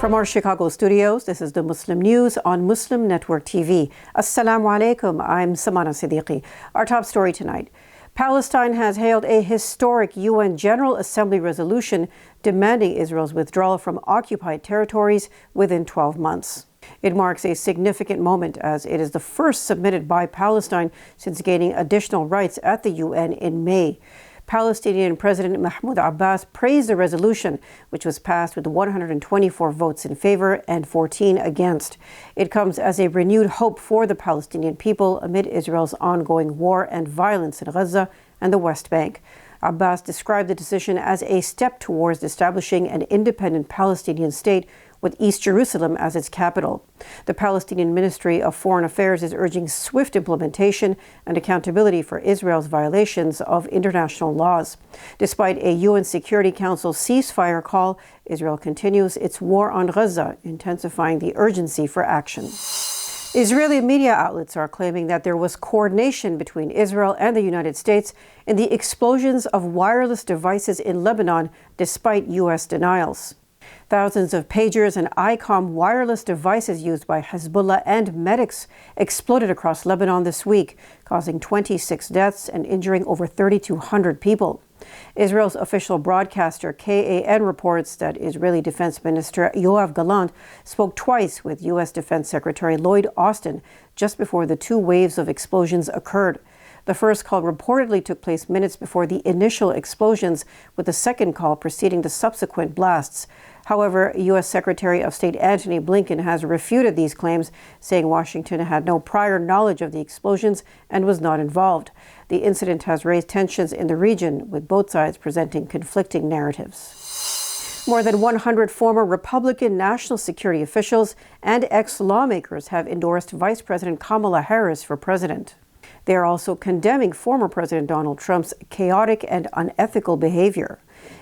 From our Chicago studios, this is the Muslim News on Muslim Network TV. Assalamu alaikum, I'm Samana Siddiqui. Our top story tonight. Palestine has hailed a historic UN General Assembly resolution demanding Israel's withdrawal from occupied territories within 12 months. It marks a significant moment as it is the first submitted by Palestine since gaining additional rights at the UN in May. Palestinian President Mahmoud Abbas praised the resolution, which was passed with 124 votes in favor and 14 against. It comes as a renewed hope for the Palestinian people amid Israel's ongoing war and violence in Gaza and the West Bank. Abbas described the decision as a step towards establishing an independent Palestinian state with East Jerusalem as its capital. The Palestinian Ministry of Foreign Affairs is urging swift implementation and accountability for Israel's violations of international laws. Despite a UN Security Council ceasefire call, Israel continues its war on Gaza, intensifying the urgency for action. Israeli media outlets are claiming that there was coordination between Israel and the United States in the explosions of wireless devices in Lebanon, despite U.S. denials. Thousands of pagers and ICOM wireless devices used by Hezbollah and medics exploded across Lebanon this week, causing 26 deaths and injuring over 3,200 people. Israel's official broadcaster KAN reports that Israeli Defense Minister Yoav Gallant spoke twice with U.S. Defense Secretary Lloyd Austin just before the two waves of explosions occurred. The first call reportedly took place minutes before the initial explosions, with the second call preceding the subsequent blasts. However, U.S. Secretary of State Antony Blinken has refuted these claims, saying Washington had no prior knowledge of the explosions and was not involved. The incident has raised tensions in the region, with both sides presenting conflicting narratives. More than 100 former Republican national security officials and ex-lawmakers have endorsed Vice President Kamala Harris for president. They are also condemning former President Donald Trump's chaotic and unethical behavior.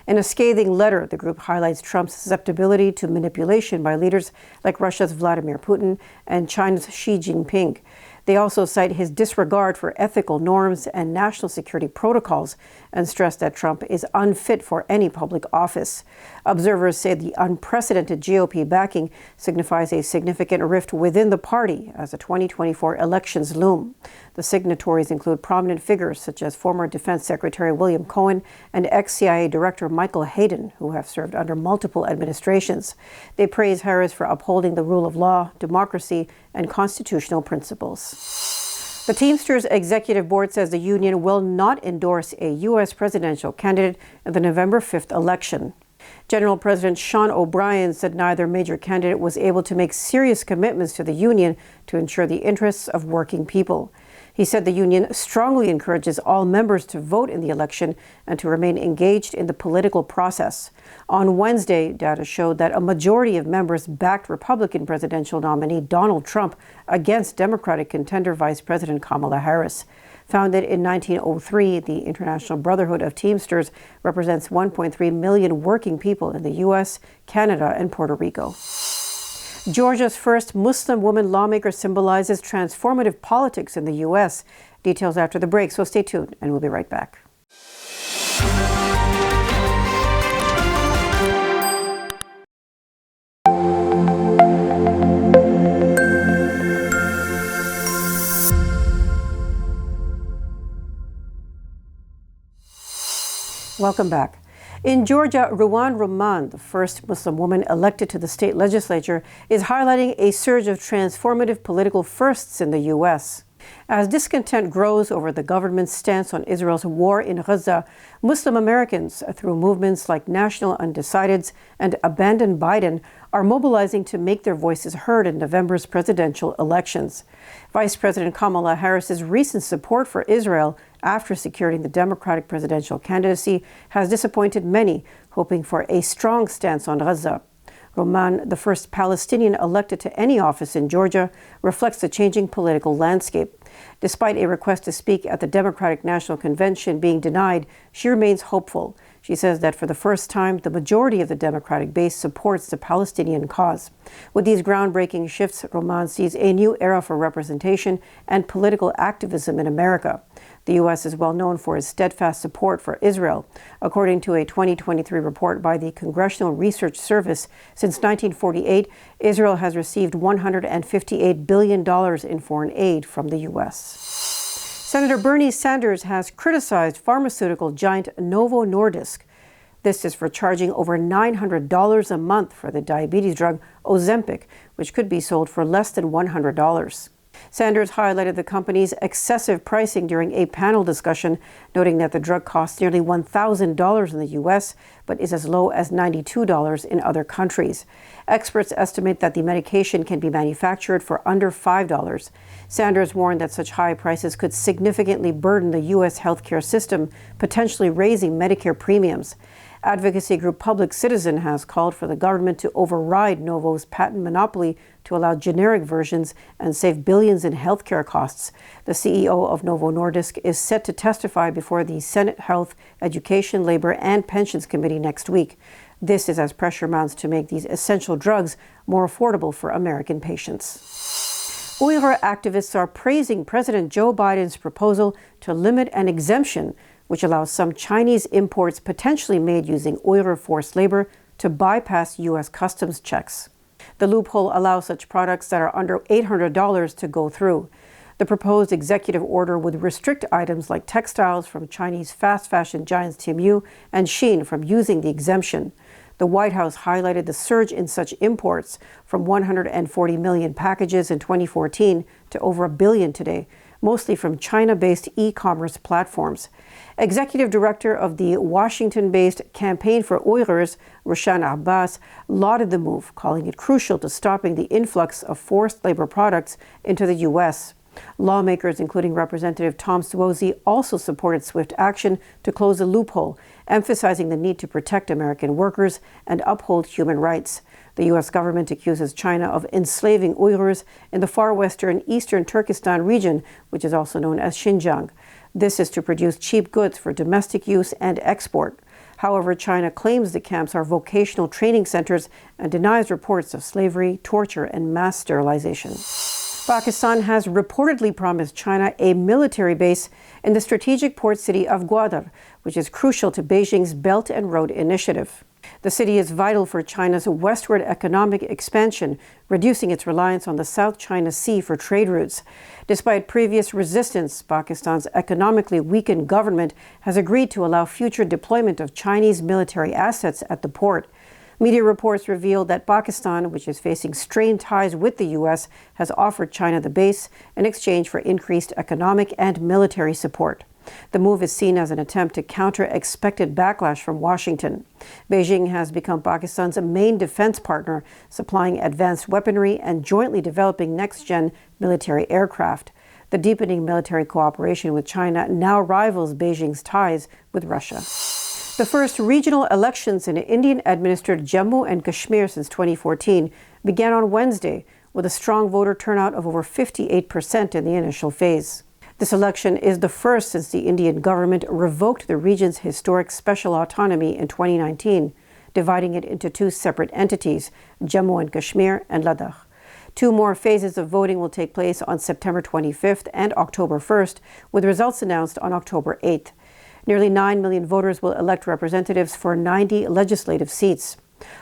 In a scathing letter, the group highlights Trump's susceptibility to manipulation by leaders like Russia's Vladimir Putin and China's Xi Jinping. They also cite his disregard for ethical norms and national security protocols and stress that Trump is unfit for any public office. Observers say the unprecedented GOP backing signifies a significant rift within the party as the 2024 elections loom. The signatories include prominent figures such as former Defense Secretary William Cohen and ex-CIA Director Michael Hayden, who have served under multiple administrations. They praise Harris for upholding the rule of law, democracy, and constitutional principles. The Teamsters Executive Board says the union will not endorse a U.S. presidential candidate in the November 5th election. General President Sean O'Brien said neither major candidate was able to make serious commitments to the union to ensure the interests of working people. He said the union strongly encourages all members to vote in the election and to remain engaged in the political process. On Wednesday, data showed that a majority of members backed Republican presidential nominee Donald Trump against Democratic contender Vice President Kamala Harris. Founded in 1903, the International Brotherhood of Teamsters represents 1.3 million working people in the U.S., Canada, and Puerto Rico. Georgia's first Muslim woman lawmaker symbolizes transformative politics in the U.S. Details after the break, so stay tuned, and we'll be right back. Welcome back. In Georgia, Ruwan Rahman, the first Muslim woman elected to the state legislature, is highlighting a surge of transformative political firsts in the U.S. As discontent grows over the government's stance on Israel's war in Gaza, Muslim Americans, through movements like National Undecideds and Abandon Biden, are mobilizing to make their voices heard in November's presidential elections. Vice President Kamala Harris's recent support for Israel after securing the Democratic presidential candidacy has disappointed many, hoping for a strong stance on Gaza. Rahman, the first Palestinian elected to any office in Georgia, reflects the changing political landscape. Despite a request to speak at the Democratic National Convention being denied, she remains hopeful. She says that for the first time, the majority of the Democratic base supports the Palestinian cause. With these groundbreaking shifts, Rahman sees a new era for representation and political activism in America. The U.S. is well known for its steadfast support for Israel. According to a 2023 report by the Congressional Research Service, since 1948, Israel has received $158 billion in foreign aid from the U.S. Senator Bernie Sanders has criticized pharmaceutical giant Novo Nordisk. This is for charging over $900 a month for the diabetes drug Ozempic, which could be sold for less than $100. Sanders highlighted the company's excessive pricing during a panel discussion, noting that the drug costs nearly $1,000 in the U.S., but is as low as $92 in other countries. Experts estimate that the medication can be manufactured for under $5. Sanders warned that such high prices could significantly burden the U.S. healthcare system, potentially raising Medicare premiums. Advocacy group Public Citizen has called for the government to override Novo's patent monopoly to allow generic versions and save billions in healthcare costs. The CEO of Novo Nordisk is set to testify before the Senate Health, Education, Labor, and Pensions Committee next week. This is as pressure mounts to make these essential drugs more affordable for American patients. Uyghur activists are praising President Joe Biden's proposal to limit an exemption which allows some Chinese imports potentially made using Uyghur forced labor to bypass U.S. customs checks. The loophole allows such products that are under $800 to go through. The proposed executive order would restrict items like textiles from Chinese fast fashion giants Temu and Shein from using the exemption. The White House highlighted the surge in such imports from 140 million packages in 2014 to over 1 billion today, mostly from China-based e-commerce platforms. Executive Director of the Washington-based Campaign for Uyghurs, Rushan Abbas, lauded the move, calling it crucial to stopping the influx of forced labor products into the U.S. Lawmakers, including Representative Tom Suozzi, also supported swift action to close the loophole, emphasizing the need to protect American workers and uphold human rights. The U.S. government accuses China of enslaving Uyghurs in the far western eastern Turkestan region, which is also known as Xinjiang. This is to produce cheap goods for domestic use and export. However, China claims the camps are vocational training centers and denies reports of slavery, torture, and mass sterilization. Pakistan has reportedly promised China a military base in the strategic port city of Gwadar, which is crucial to Beijing's Belt and Road Initiative. The city is vital for China's westward economic expansion, reducing its reliance on the South China Sea for trade routes. Despite previous resistance, Pakistan's economically weakened government has agreed to allow future deployment of Chinese military assets at the port. Media reports revealed that Pakistan, which is facing strained ties with the U.S., has offered China the base in exchange for increased economic and military support. The move is seen as an attempt to counter expected backlash from Washington. Beijing has become Pakistan's main defense partner, supplying advanced weaponry and jointly developing next-gen military aircraft. The deepening military cooperation with China now rivals Beijing's ties with Russia. The first regional elections in Indian-Administered Jammu and Kashmir since 2014 began on Wednesday, with a strong voter turnout of over 58% in the initial phase. This election is the first since the Indian government revoked the region's historic special autonomy in 2019, dividing it into two separate entities, Jammu and Kashmir and Ladakh. Two more phases of voting will take place on September 25th and October 1st, with results announced on October 8th. Nearly 9 million voters will elect representatives for 90 legislative seats.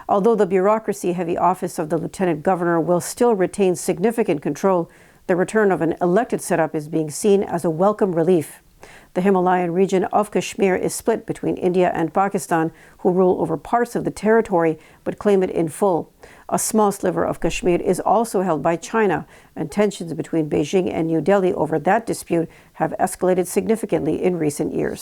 Although the bureaucracy-heavy office of the lieutenant governor will still retain significant control, the return of an elected setup is being seen as a welcome relief. The Himalayan region of Kashmir is split between India and Pakistan, who rule over parts of the territory but claim it in full. A small sliver of Kashmir is also held by China, and tensions between Beijing and New Delhi over that dispute have escalated significantly in recent years.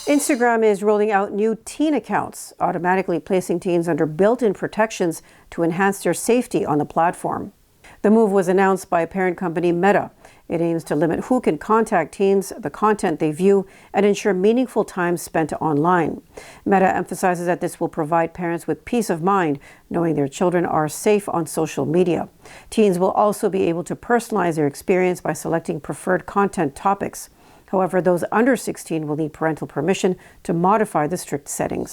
Instagram is rolling out new teen accounts, automatically placing teens under built-in protections to enhance their safety on the platform. The move was announced by parent company Meta. It aims to limit who can contact teens, the content they view, and ensure meaningful time spent online. Meta emphasizes that this will provide parents with peace of mind, knowing their children are safe on social media. Teens will also be able to personalize their experience by selecting preferred content topics. However, those under 16 will need parental permission to modify the strict settings.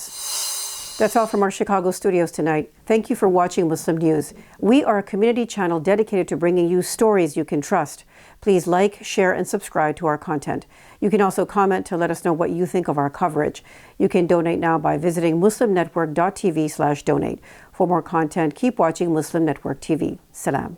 That's all from our Chicago studios tonight. Thank you for watching Muslim News. We are a community channel dedicated to bringing you stories you can trust. Please like, share, and subscribe to our content. You can also comment to let us know what you think of our coverage. You can donate now by visiting muslimnetwork.tv/donate. For more content, keep watching Muslim Network TV. Salam.